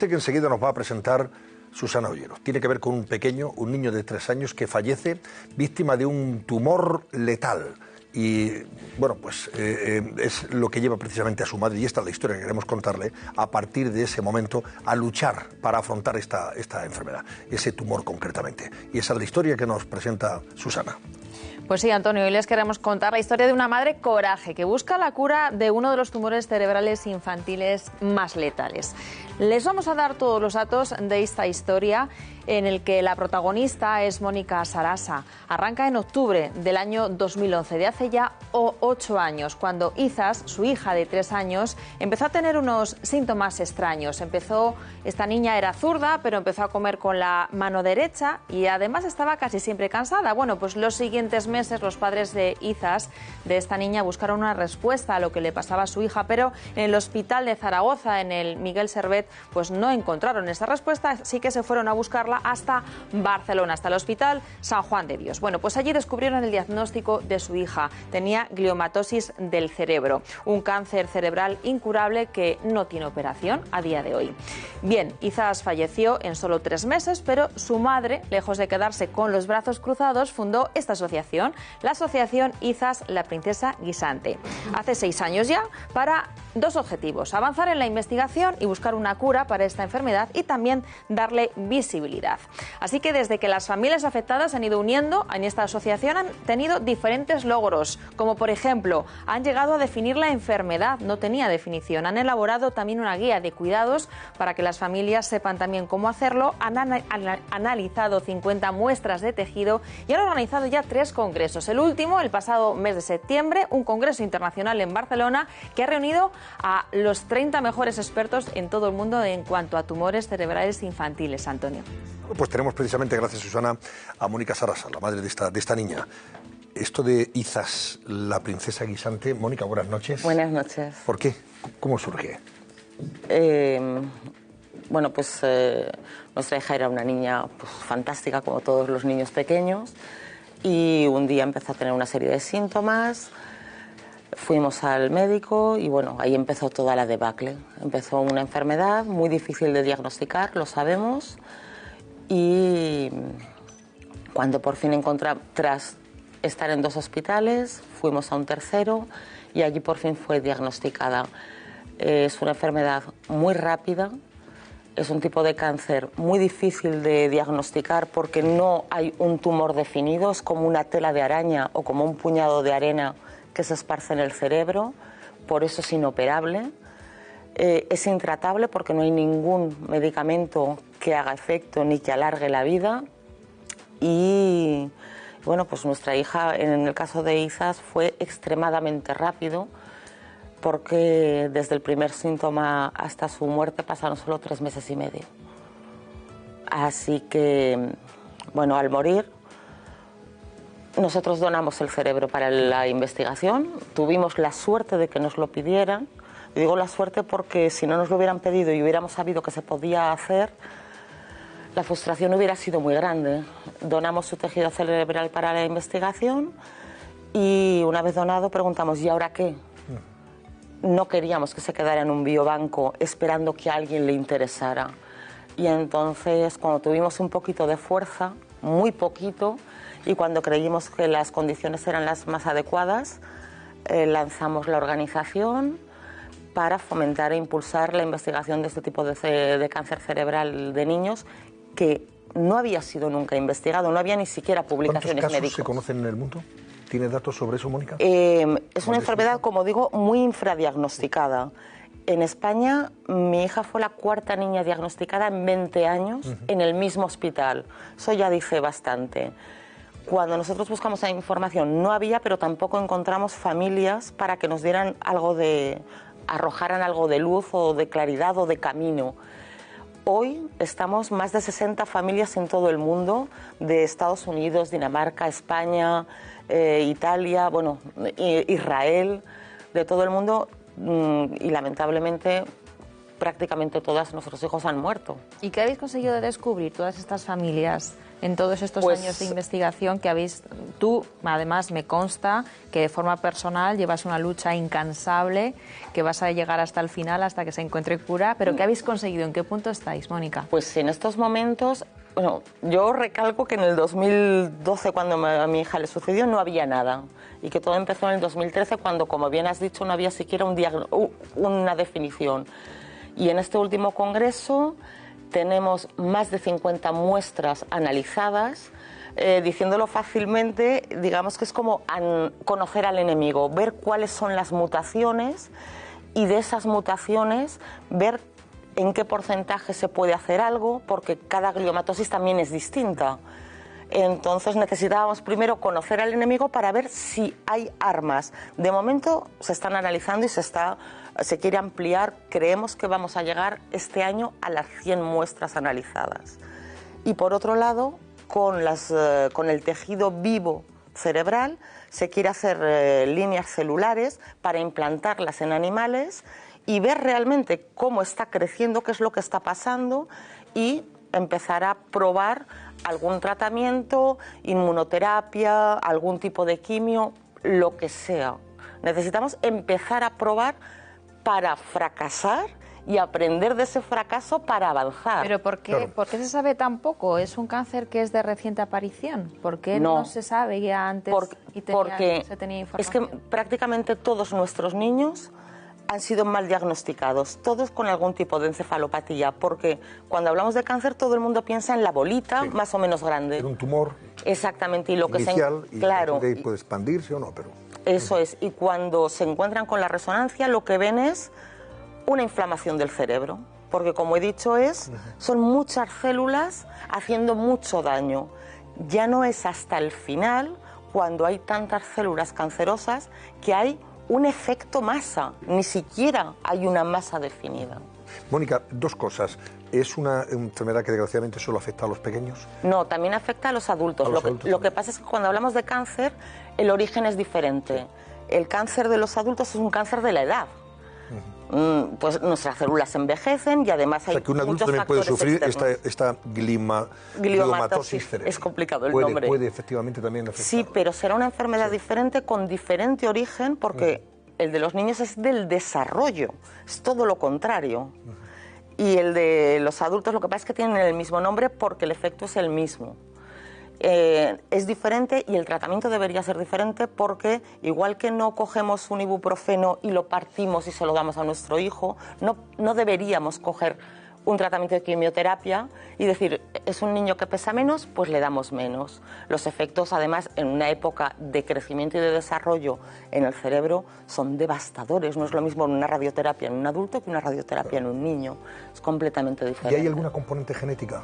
Que enseguida nos va a presentar Susana Ollero. Tiene que ver con un niño de 3 años que fallece víctima de un tumor letal. Y bueno, pues es lo que lleva precisamente a su madre, y esta es la historia que queremos contarle, a partir de ese momento a luchar para afrontar esta enfermedad, ese tumor concretamente. Y esa es la historia que nos presenta Susana. Pues sí, Antonio, hoy les queremos contar la historia de una madre coraje que busca la cura de uno de los tumores cerebrales infantiles más letales. Les vamos a dar todos los datos de esta historia en el que la protagonista es Mónica Sarasa. Arranca en octubre del año 2011, de hace ya 8 años, cuando Izas, su hija de 3 años, empezó a tener unos síntomas extraños. Esta niña era zurda, pero empezó a comer con la mano derecha y además estaba casi siempre cansada. Bueno, pues los siguientes meses los padres de Izas, de esta niña, buscaron una respuesta a lo que le pasaba a su hija, pero en el hospital de Zaragoza, en el Miguel Servet, pues no encontraron esa respuesta, así que se fueron a buscarla hasta Barcelona, hasta el Hospital San Juan de Dios. Bueno, pues allí descubrieron el diagnóstico de su hija. Tenía gliomatosis del cerebro, un cáncer cerebral incurable que no tiene operación a día de hoy. Bien, Izas falleció en solo 3 meses, pero su madre, lejos de quedarse con los brazos cruzados, fundó esta asociación, la Asociación Izas, la Princesa Guisante. Hace 6 años ya, para 2 objetivos: avanzar en la investigación y buscar una cura para esta enfermedad, y también darle visibilidad. Así que desde que las familias afectadas se han ido uniendo en esta asociación, han tenido diferentes logros, como por ejemplo, han llegado a definir la enfermedad, no tenía definición. Han elaborado también una guía de cuidados para que las familias sepan también cómo hacerlo. Han analizado 50 muestras de tejido y han organizado ya 3 congresos. El último, el pasado mes de septiembre, un congreso internacional en Barcelona que ha reunido a los 30 mejores expertos en todo el mundo en cuanto a tumores cerebrales infantiles. Antonio. Pues tenemos precisamente, gracias Susana, a Mónica Sarasa, la madre de esta niña. Esto de Izas, la princesa guisante. Mónica, buenas noches. Buenas noches. ¿Por qué? ¿Cómo surge? Bueno, pues nuestra hija era una niña pues, fantástica, como todos los niños pequeños, y un día empezó a tener una serie de síntomas. Fuimos al médico y bueno, ahí empezó toda la debacle. Empezó una enfermedad muy difícil de diagnosticar, lo sabemos, y cuando por fin encontramos, tras estar en 2 hospitales, fuimos a un tercero y allí por fin fue diagnosticada. Es una enfermedad muy rápida, es un tipo de cáncer muy difícil de diagnosticar porque no hay un tumor definido, es como una tela de araña o como un puñado de arena que se esparce en el cerebro, por eso es inoperable. Es intratable porque no hay ningún medicamento que haga efecto ni que alargue la vida. Y bueno, pues nuestra hija, en el caso de Izas, fue extremadamente rápido porque desde el primer síntoma hasta su muerte pasaron solo 3 meses y medio. Así que, bueno, al morir, nosotros donamos el cerebro para la investigación. Tuvimos la suerte de que nos lo pidieran. Y digo la suerte porque si no nos lo hubieran pedido y hubiéramos sabido que se podía hacer, la frustración hubiera sido muy grande. Donamos su tejido cerebral para la investigación y una vez donado preguntamos, ¿y ahora qué? No queríamos que se quedara en un biobanco esperando que a alguien le interesara. Y entonces, cuando tuvimos un poquito de fuerza, muy poquito, y cuando creímos que las condiciones eran las más adecuadas, lanzamos la organización para fomentar e impulsar la investigación de este tipo de cáncer cerebral de niños que no había sido nunca investigado, no había ni siquiera publicaciones médicas. ¿Cuántos casos se conocen en el mundo? ¿Tiene datos sobre eso, Mónica? Es una enfermedad, como digo, muy infradiagnosticada. En España, mi hija fue la 4ª niña diagnosticada en 20 años en el mismo hospital. Eso ya dice bastante. Cuando nosotros buscamos la información no había, pero tampoco encontramos familias para que nos dieran arrojaran algo de luz o de claridad o de camino. Hoy estamos más de 60 familias en todo el mundo, de Estados Unidos, Dinamarca, España, Italia, bueno, Israel, de todo el mundo, y lamentablemente prácticamente todos nuestros hijos han muerto. ¿Y qué habéis conseguido descubrir todas estas familias en todos estos años de investigación que habéis? Tú, además, me consta que de forma personal llevas una lucha incansable, que vas a llegar hasta el final, hasta que se encuentre cura, pero ¿qué habéis conseguido? ¿En qué punto estáis, Mónica? Pues en estos momentos, bueno, yo recalco que en el 2012, cuando a mi hija le sucedió, no había nada. Y que todo empezó en el 2013, cuando, como bien has dicho, no había siquiera una definición. Y en este último congreso tenemos más de 50 muestras analizadas. Diciéndolo fácilmente, digamos que es como conocer al enemigo, ver cuáles son las mutaciones y de esas mutaciones ver en qué porcentaje se puede hacer algo, porque cada gliomatosis también es distinta. Entonces necesitábamos primero conocer al enemigo para ver si hay armas. De momento se están analizando y se quiere ampliar. Creemos que vamos a llegar este año a las 100 muestras analizadas. Y por otro lado, con el tejido vivo cerebral se quiere hacer líneas celulares para implantarlas en animales y ver realmente cómo está creciendo, qué es lo que está pasando y empezar a probar algún tratamiento, inmunoterapia, algún tipo de quimio, lo que sea. Necesitamos empezar a probar para fracasar y aprender de ese fracaso para avanzar. ¿Pero por qué se sabe tan poco? ¿Es un cáncer que es de reciente aparición? ¿Por qué no se sabe ya antes porque se tenía información? Es que prácticamente todos nuestros niños han sido mal diagnosticados, todos con algún tipo de encefalopatía, porque cuando hablamos de cáncer todo el mundo piensa en la bolita más o menos grande. Era un tumor. Exactamente, y lo inicial, que claro, puede expandirse o no, pero eso es. Y cuando se encuentran con la resonancia, lo que ven es una inflamación del cerebro, porque como he dicho son muchas células haciendo mucho daño. Ya no es hasta el final, cuando hay tantas células cancerosas, que hay un efecto masa, ni siquiera hay una masa definida. Mónica, dos cosas. ¿Es una enfermedad que desgraciadamente solo afecta a los pequeños? No, también afecta a los adultos. Lo que pasa es que cuando hablamos de cáncer, el origen es diferente. El cáncer de los adultos es un cáncer de la edad. Pues nuestras células envejecen y además hay que un adulto también puede sufrir esta gliomatosis cerebral. Es complicado el nombre. Puede efectivamente también afectar. Sí, pero será una enfermedad diferente, con diferente origen, porque el de los niños es del desarrollo, es todo lo contrario. Y el de los adultos lo que pasa es que tienen el mismo nombre porque el efecto es el mismo. Es diferente y el tratamiento debería ser diferente, porque igual que no cogemos un ibuprofeno y lo partimos y se lo damos a nuestro hijo, no deberíamos coger un tratamiento de quimioterapia y decir, es un niño que pesa menos, pues le damos menos. Los efectos, además, en una época de crecimiento y de desarrollo en el cerebro, son devastadores. No es lo mismo una radioterapia en un adulto que una radioterapia en un niño. Es completamente diferente. ¿Y hay alguna componente genética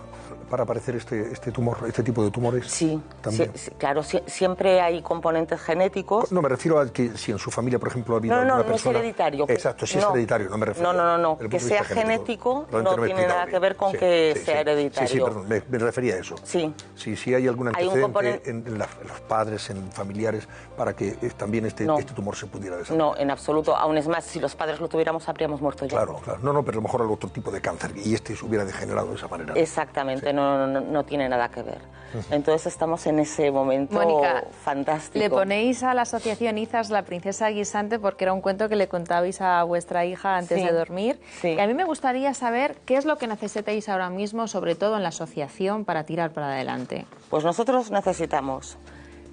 para aparecer este tumor, este tipo de tumores? Sí, ¿también? Sí, claro, siempre hay componentes genéticos. No, me refiero a que si en su familia, por ejemplo, ha habido alguna persona... No es hereditario. Exacto, si es hereditario, no me refiero... No, que sea genético no tiene nada que ver con que sea hereditario. Sí, perdón, me refería a eso. Sí. Si hay algún antecedente en los padres, en familiares, para que también este tumor se pudiera desarrollar. No, en absoluto. Aún es más, si los padres lo tuviéramos, habríamos muerto ya. Claro. No, pero a lo mejor algún otro tipo de cáncer y se hubiera degenerado de esa manera. Exactamente, no tiene nada que ver. Entonces estamos en ese momento, Mónica, fantástico. Le ponéis a la asociación Izas La Princesa Guisante porque era un cuento que le contabais a vuestra hija antes de dormir. Sí. Y a mí me gustaría saber qué es lo que necesitáis ahora mismo, sobre todo en la asociación, para tirar para adelante. Pues nosotros necesitamos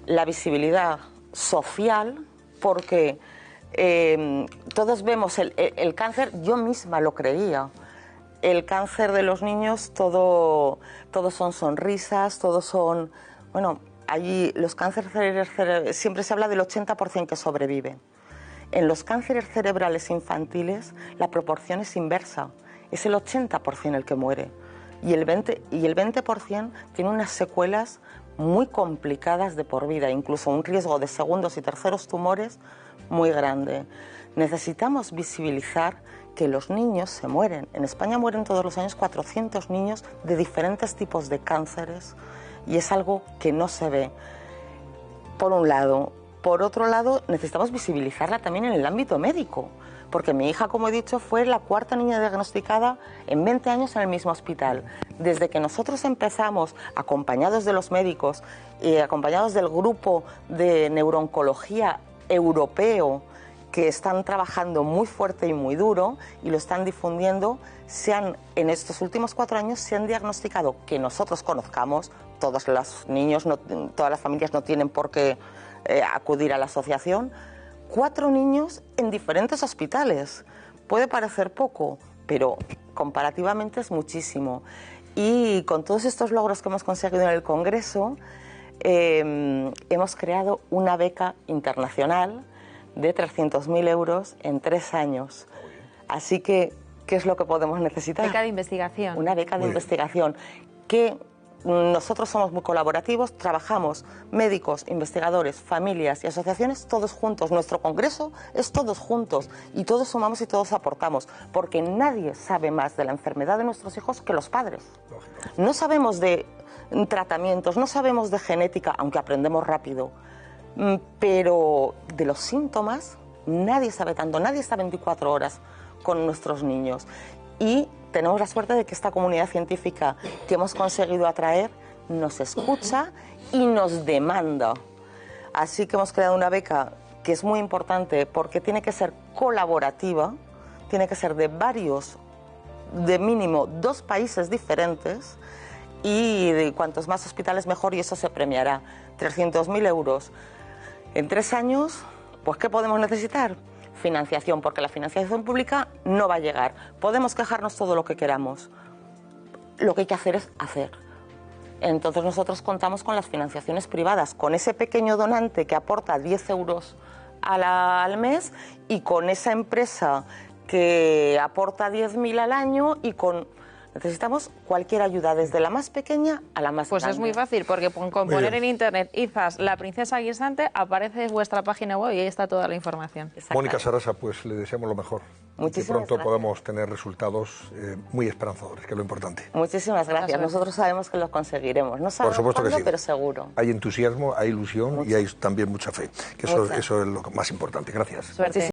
la visibilidad social, porque todos vemos el cáncer. Yo misma lo creía. El cáncer de los niños, todos son sonrisas, todos son... Bueno, allí los cánceres cerebrales, siempre se habla del 80% que sobrevive. En los cánceres cerebrales infantiles la proporción es inversa. Es el 80% el que muere. Y el 20% tiene unas secuelas muy complicadas de por vida, incluso un riesgo de segundos y terceros tumores muy grande. Necesitamos visibilizar que los niños se mueren. En España mueren todos los años 400 niños de diferentes tipos de cánceres y es algo que no se ve, por un lado. Por otro lado, necesitamos visibilizarla también en el ámbito médico, porque mi hija, como he dicho, fue la cuarta niña diagnosticada en 20 años en el mismo hospital. Desde que nosotros empezamos, acompañados de los médicos y acompañados del grupo de neurooncología europeo, que están trabajando muy fuerte y muy duro y lo están difundiendo, en estos últimos 4 años se han diagnosticado, que nosotros conozcamos, todos los niños, todas las familias no tienen por qué acudir a la asociación, 4 niños en diferentes hospitales. Puede parecer poco, pero comparativamente es muchísimo. Y con todos estos logros que hemos conseguido en el Congreso, hemos creado una beca internacional de 300.000 euros en 3 años. Así que, ¿qué es lo que podemos necesitar? Beca de investigación. Una beca de investigación que nosotros somos muy colaborativos, trabajamos médicos, investigadores, familias y asociaciones todos juntos. Nuestro congreso es todos juntos y todos sumamos y todos aportamos, porque nadie sabe más de la enfermedad de nuestros hijos que los padres. No sabemos de tratamientos, no sabemos de genética, aunque aprendemos rápido, pero de los síntomas nadie sabe tanto, nadie está 24 horas con nuestros niños. Y tenemos la suerte de que esta comunidad científica que hemos conseguido atraer nos escucha y nos demanda. Así que hemos creado una beca que es muy importante porque tiene que ser colaborativa, tiene que ser de mínimo 2 países diferentes, y de cuantos más hospitales mejor, y eso se premiará. 300.000 euros en 3 años, pues ¿qué podemos necesitar? Financiación, porque la financiación pública no va a llegar. Podemos quejarnos todo lo que queramos. Lo que hay que hacer es hacer. Entonces nosotros contamos con las financiaciones privadas, con ese pequeño donante que aporta 10 euros al mes, y con esa empresa que aporta 10.000 al año, y necesitamos cualquier ayuda, desde la más pequeña a la más grande. Pues es muy fácil, porque con poner en internet Izas, la princesa guisante, aparece vuestra página web y ahí está toda la información. Mónica Sarasa, pues le deseamos lo mejor. Muchísimas que pronto gracias. podamos tener resultados muy esperanzadores, que es lo importante. Muchísimas gracias. Nosotros sabemos que lo conseguiremos. No sabemos Por supuesto cuándo, que sí. pero seguro. Hay entusiasmo, hay ilusión y hay también mucha fe, que eso es lo más importante. Gracias. Suerte.